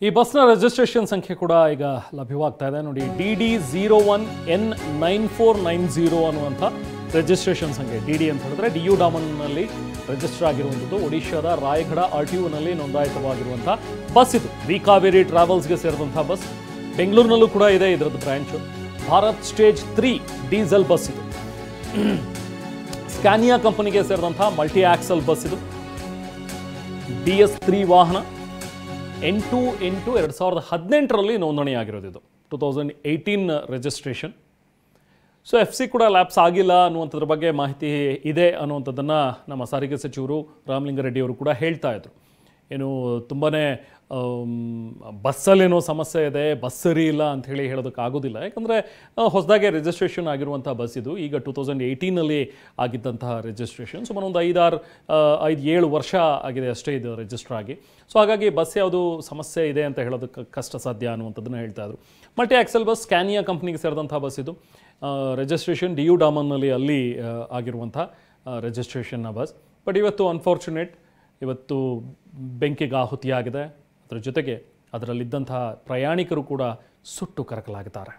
ಈ ಬಸ್ನ ರಿಜಿಸ್ಟ್ರೇಷನ್ ಸಂಖ್ಯೆ ಕೂಡ ಈಗ ಲಭ್ಯವಾಗ್ತಾ ಇದೆ ನೋಡಿ. DD01N9490 ಅನ್ನುವಂಥ ರಿಜಿಸ್ಟ್ರೇಷನ್ ಸಂಖ್ಯೆ. DD ಅಂತ ಹೇಳಿದ್ರೆ DU ಡಾಮನ್ನಲ್ಲಿ ರಿಜಿಸ್ಟರ್ ಆಗಿರುವಂಥದ್ದು. ಒಡಿಶಾದ ರಾಯಗಢ RTOನಲ್ಲಿ ನೋಂದಾಯಿತವಾಗಿರುವಂಥ ಬಸ್ ಇದು. ವಿ ಕಾವೇರಿ ಟ್ರಾವೆಲ್ಸ್ಗೆ ಸೇರಿದಂಥ ಬಸ್. ಬೆಂಗಳೂರಿನಲ್ಲೂ ಕೂಡ ಇದೆ ಇದರದ್ದು branch. Bharat stage 3 diesel bus ಇದು. ಸ್ಕ್ಯಾನಿಯಾ ಕಂಪನಿಗೆ ಸೇರಿದಂಥ ಮಲ್ಟಿ ಆಕ್ಸಲ್ ಬಸ್ ಇದು. DS3 ವಾಹನ. 8/8/2018 ನೋಂದಣಿಯಾಗಿರೋದು ಇದು. 2018 ರಿಜಿಸ್ಟ್ರೇಷನ್. ಸೊ FC ಕೂಡ ಲ್ಯಾಪ್ಸ್ ಆಗಿಲ್ಲ ಅನ್ನುವಂಥದ್ರ ಬಗ್ಗೆ ಮಾಹಿತಿ ಇದೆ ಅನ್ನುವಂಥದ್ದನ್ನು ನಮ್ಮ ಸಾರಿಗೆ ಸಚಿವರು ರಾಮಲಿಂಗಾರೆಡ್ಡಿ ಅವರು ಕೂಡ ಹೇಳ್ತಾ ಇದ್ರು. ಏನು ತುಂಬಾ ಬಸ್ಸಲ್ಲೇನೋ ಸಮಸ್ಯೆ ಇದೆ, ಬಸ್ ಸರಿ ಇಲ್ಲ ಅಂಥೇಳಿ ಹೇಳೋದಕ್ಕಾಗೋದಿಲ್ಲ. ಯಾಕಂದರೆ ಹೊಸದಾಗಿ ರಿಜಿಸ್ಟ್ರೇಷನ್ ಆಗಿರುವಂಥ ಬಸ್ ಇದು. ಈಗ 2018 ಆಗಿದ್ದಂತಹ ರಿಜಿಸ್ಟ್ರೇಷನ್. ಸುಮಾರು ಒಂದು 5-7 ವರ್ಷ ಆಗಿದೆ ಅಷ್ಟೇ ಇದು ರಿಜಿಸ್ಟರ್ ಆಗಿ. ಸೊ ಹಾಗಾಗಿ ಬಸ್ ಯಾವುದು ಸಮಸ್ಯೆ ಇದೆ ಅಂತ ಹೇಳೋದಕ್ಕೆ ಕಷ್ಟ ಸಾಧ್ಯ ಅನ್ನುವಂಥದ್ದನ್ನು ಹೇಳ್ತಾ ಇದ್ರು. ಮಲ್ಟಿ ಆಕ್ಸೆಲ್ ಬಸ್ ಸ್ಕ್ಯಾನಿಯಾ ಕಂಪ್ನಿಗೆ ಸೇರಿದಂಥ ಬಸ್ ಇದು. ರಿಜಿಸ್ಟ್ರೇಷನ್ DU ಡಾಮನ್ನಲ್ಲಿ ಅಲ್ಲಿ ಆಗಿರುವಂಥ ರಿಜಿಸ್ಟ್ರೇಷನ್ನ ಬಸ್. ಬಟ್ ಇವತ್ತು ಅನ್ಫಾರ್ಚುನೇಟ್, ಇವತ್ತು ಬೆಂಕಿಗೆ ಆಹುತಿಯಾಗಿದೆ. ಅದರ ಜೊತೆಗೆ ಅದರಲ್ಲಿದ್ದಂತಹ ಪ್ರಯಾಣಿಕರು ಕೂಡ ಸುಟ್ಟು ಕರಕಲಾಗಿದ್ದಾರೆ.